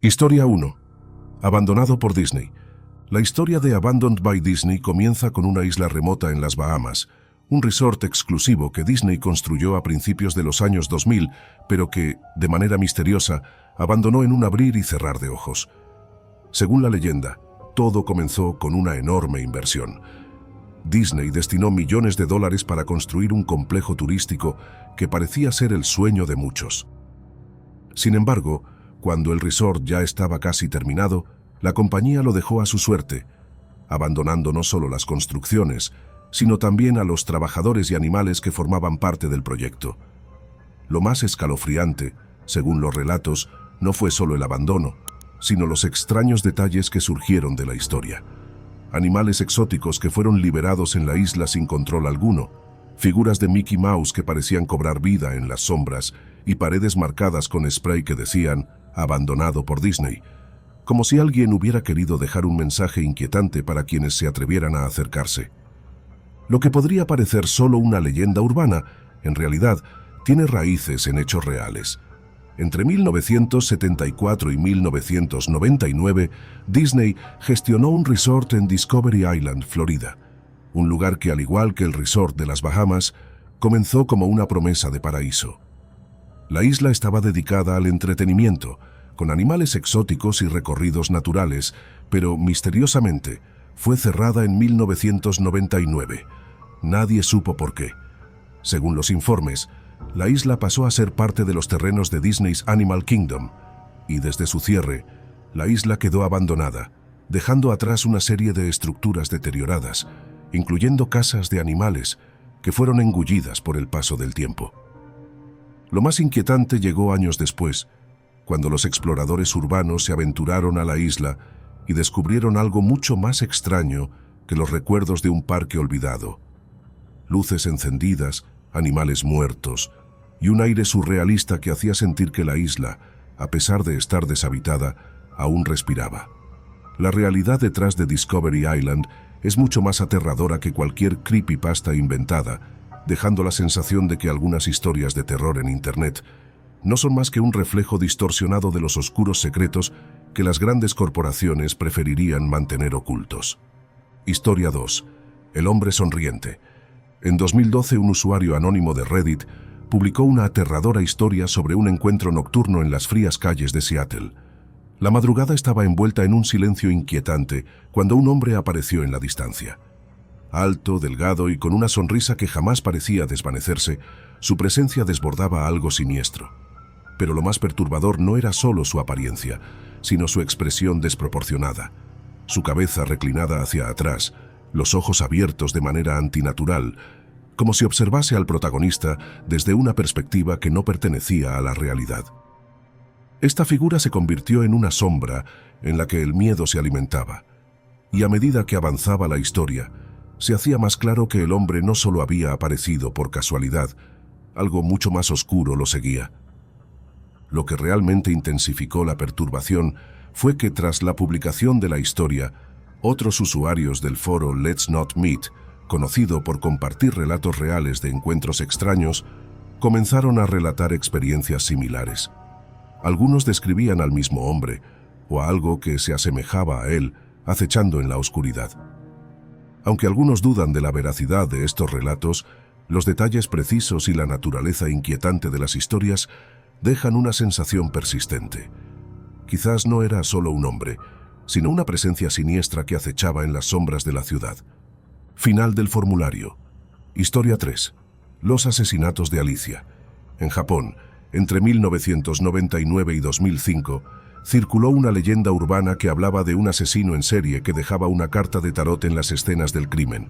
Historia 1. Abandonado por Disney. La historia de Abandoned by Disney comienza con una isla remota en las Bahamas, un resort exclusivo que Disney construyó a principios de los años 2000, pero que, de manera misteriosa, abandonó en un abrir y cerrar de ojos. Según la leyenda, todo comenzó con una enorme inversión. Disney destinó millones de dólares para construir un complejo turístico que parecía ser el sueño de muchos. Sin embargo, cuando el resort ya estaba casi terminado, la compañía lo dejó a su suerte, abandonando no solo las construcciones, sino también a los trabajadores y animales que formaban parte del proyecto. Lo más escalofriante, según los relatos, no fue solo el abandono, sino los extraños detalles que surgieron de la historia. Animales exóticos que fueron liberados en la isla sin control alguno, figuras de Mickey Mouse que parecían cobrar vida en las sombras y paredes marcadas con spray que decían «abandonado por Disney», como si alguien hubiera querido dejar un mensaje inquietante para quienes se atrevieran a acercarse. Lo que podría parecer solo una leyenda urbana, en realidad, tiene raíces en hechos reales. Entre 1974 y 1999, Disney gestionó un resort en Discovery Island, Florida, un lugar que, al igual que el resort de las Bahamas, comenzó como una promesa de paraíso. La isla estaba dedicada al entretenimiento, con animales exóticos y recorridos naturales, pero misteriosamente fue cerrada en 1999. Nadie supo por qué. Según los informes, la isla pasó a ser parte de los terrenos de Disney's Animal Kingdom, y desde su cierre, la isla quedó abandonada, dejando atrás una serie de estructuras deterioradas, incluyendo casas de animales que fueron engullidas por el paso del tiempo. Lo más inquietante llegó años después, cuando los exploradores urbanos se aventuraron a la isla y descubrieron algo mucho más extraño que los recuerdos de un parque olvidado. Luces encendidas, animales muertos y un aire surrealista que hacía sentir que la isla, a pesar de estar deshabitada, aún respiraba. La realidad detrás de Discovery Island es mucho más aterradora que cualquier creepypasta inventada, dejando la sensación de que algunas historias de terror en Internet no son más que un reflejo distorsionado de los oscuros secretos que las grandes corporaciones preferirían mantener ocultos. Historia 2. El hombre sonriente. En 2012, un usuario anónimo de Reddit publicó una aterradora historia sobre un encuentro nocturno en las frías calles de Seattle. La madrugada estaba envuelta en un silencio inquietante cuando un hombre apareció en la distancia. Alto, delgado y con una sonrisa que jamás parecía desvanecerse, su presencia desbordaba algo siniestro. Pero lo más perturbador no era solo su apariencia, sino su expresión desproporcionada. Su cabeza reclinada hacia atrás, los ojos abiertos de manera antinatural, como si observase al protagonista desde una perspectiva que no pertenecía a la realidad. Esta figura se convirtió en una sombra en la que el miedo se alimentaba, y a medida que avanzaba la historia, se hacía más claro que el hombre no solo había aparecido por casualidad, algo mucho más oscuro lo seguía. Lo que realmente intensificó la perturbación fue que tras la publicación de la historia, otros usuarios del foro Let's Not Meet, conocido por compartir relatos reales de encuentros extraños, comenzaron a relatar experiencias similares. Algunos describían al mismo hombre, o a algo que se asemejaba a él, acechando en la oscuridad. Aunque algunos dudan de la veracidad de estos relatos, los detalles precisos y la naturaleza inquietante de las historias dejan una sensación persistente. Quizás no era solo un hombre, sino una presencia siniestra que acechaba en las sombras de la ciudad. Final del formulario. Historia 3. Los asesinatos de Alicia. En Japón, entre 1999 y 2005, circuló una leyenda urbana que hablaba de un asesino en serie que dejaba una carta de tarot en las escenas del crimen,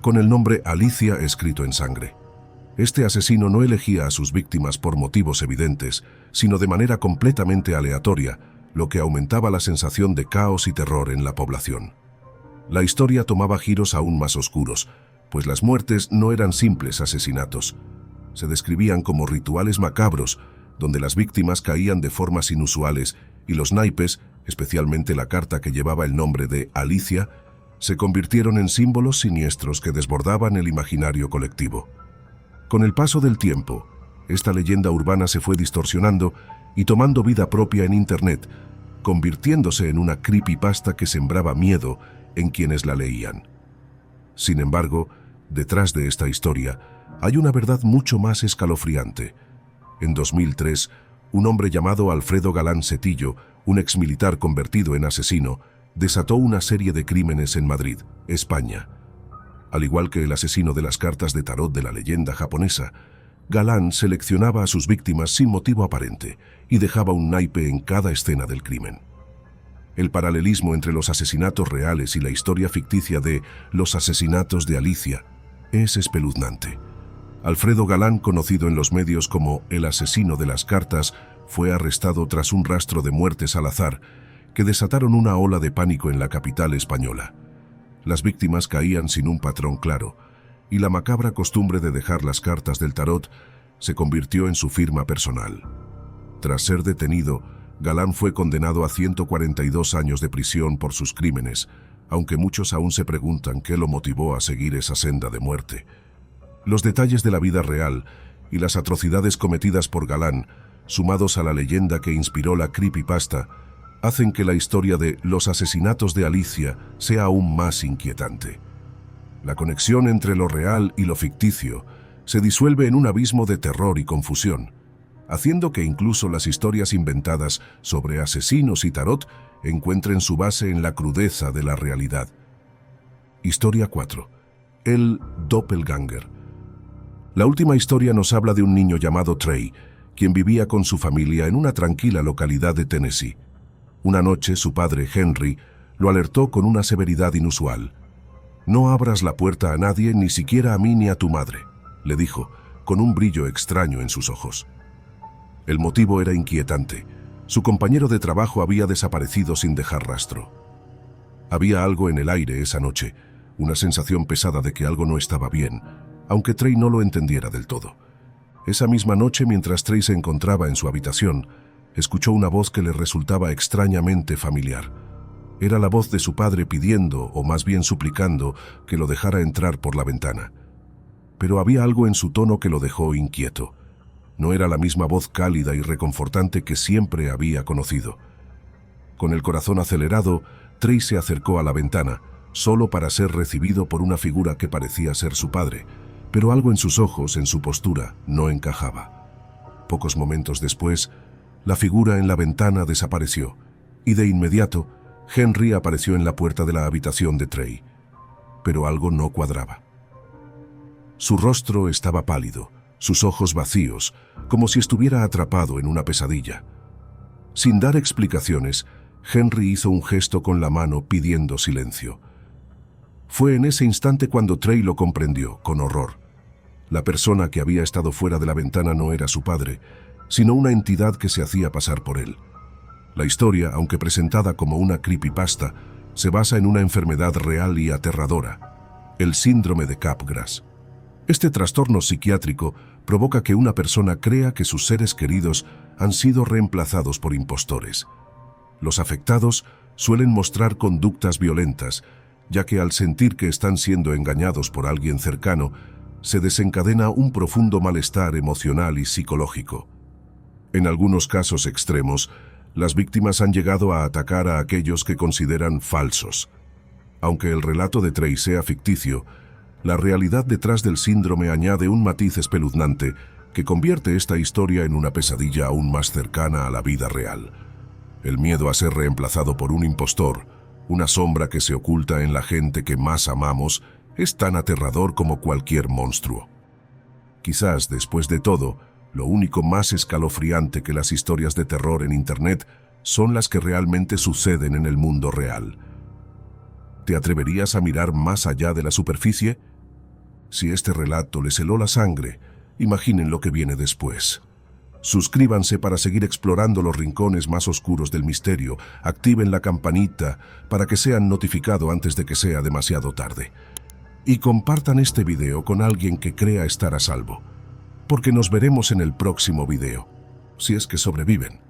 con el nombre Alicia escrito en sangre. Este asesino no elegía a sus víctimas por motivos evidentes, sino de manera completamente aleatoria, lo que aumentaba la sensación de caos y terror en la población. La historia tomaba giros aún más oscuros, pues las muertes no eran simples asesinatos. Se describían como rituales macabros, donde las víctimas caían de formas inusuales y los naipes, especialmente la carta que llevaba el nombre de Alicia, se convirtieron en símbolos siniestros que desbordaban el imaginario colectivo. Con el paso del tiempo, esta leyenda urbana se fue distorsionando y tomando vida propia en Internet, convirtiéndose en una creepypasta que sembraba miedo en quienes la leían. Sin embargo, detrás de esta historia hay una verdad mucho más escalofriante. En 2003, un hombre llamado Alfredo Galán Setillo, un exmilitar convertido en asesino, desató una serie de crímenes en Madrid, España. Al igual que el asesino de las cartas de tarot de la leyenda japonesa, Galán seleccionaba a sus víctimas sin motivo aparente y dejaba un naipe en cada escena del crimen. El paralelismo entre los asesinatos reales y la historia ficticia de Los asesinatos de Alicia es espeluznante. Alfredo Galán, conocido en los medios como el asesino de las cartas, fue arrestado tras un rastro de muertes al azar que desataron una ola de pánico en la capital española. Las víctimas caían sin un patrón claro, y la macabra costumbre de dejar las cartas del tarot se convirtió en su firma personal. Tras ser detenido, Galán fue condenado a 142 años de prisión por sus crímenes, aunque muchos aún se preguntan qué lo motivó a seguir esa senda de muerte. Los detalles de la vida real y las atrocidades cometidas por Galán, sumados a la leyenda que inspiró la creepypasta, hacen que la historia de Los asesinatos de Alicia sea aún más inquietante. La conexión entre lo real y lo ficticio se disuelve en un abismo de terror y confusión, haciendo que incluso las historias inventadas sobre asesinos y tarot encuentren su base en la crudeza de la realidad. Historia 4. El Doppelganger. La última historia nos habla de un niño llamado Trey, quien vivía con su familia en una tranquila localidad de Tennessee. Una noche su padre, Henry, lo alertó con una severidad inusual. «No abras la puerta a nadie, ni siquiera a mí ni a tu madre», le dijo, con un brillo extraño en sus ojos. El motivo era inquietante. Su compañero de trabajo había desaparecido sin dejar rastro. Había algo en el aire esa noche, una sensación pesada de que algo no estaba bien, aunque Trey no lo entendiera del todo. Esa misma noche, mientras Trey se encontraba en su habitación, escuchó una voz que le resultaba extrañamente familiar. Era la voz de su padre pidiendo, o más bien suplicando, que lo dejara entrar por la ventana. Pero había algo en su tono que lo dejó inquieto. No era la misma voz cálida y reconfortante que siempre había conocido. Con el corazón acelerado, Trey se acercó a la ventana, solo para ser recibido por una figura que parecía ser su padre, pero algo en sus ojos, en su postura, no encajaba. Pocos momentos después, la figura en la ventana desapareció, y de inmediato, Henry apareció en la puerta de la habitación de Trey. Pero algo no cuadraba. Su rostro estaba pálido, sus ojos vacíos, como si estuviera atrapado en una pesadilla. Sin dar explicaciones, Henry hizo un gesto con la mano pidiendo silencio. Fue en ese instante cuando Trey lo comprendió, con horror. La persona que había estado fuera de la ventana no era su padre, sino una entidad que se hacía pasar por él. La historia, aunque presentada como una creepypasta, se basa en una enfermedad real y aterradora, el síndrome de Capgras. Este trastorno psiquiátrico provoca que una persona crea que sus seres queridos han sido reemplazados por impostores. Los afectados suelen mostrar conductas violentas, ya que al sentir que están siendo engañados por alguien cercano, se desencadena un profundo malestar emocional y psicológico. En algunos casos extremos, las víctimas han llegado a atacar a aquellos que consideran falsos. Aunque el relato de Trey sea ficticio, la realidad detrás del síndrome añade un matiz espeluznante que convierte esta historia en una pesadilla aún más cercana a la vida real. El miedo a ser reemplazado por un impostor, una sombra que se oculta en la gente que más amamos, es tan aterrador como cualquier monstruo. Quizás, después de todo, lo único más escalofriante que las historias de terror en Internet son las que realmente suceden en el mundo real. ¿Te atreverías a mirar más allá de la superficie? Si este relato les heló la sangre, imaginen lo que viene después. Suscríbanse para seguir explorando los rincones más oscuros del misterio. Activen la campanita para que sean notificados antes de que sea demasiado tarde. Y compartan este video con alguien que crea estar a salvo, porque nos veremos en el próximo video, si es que sobreviven.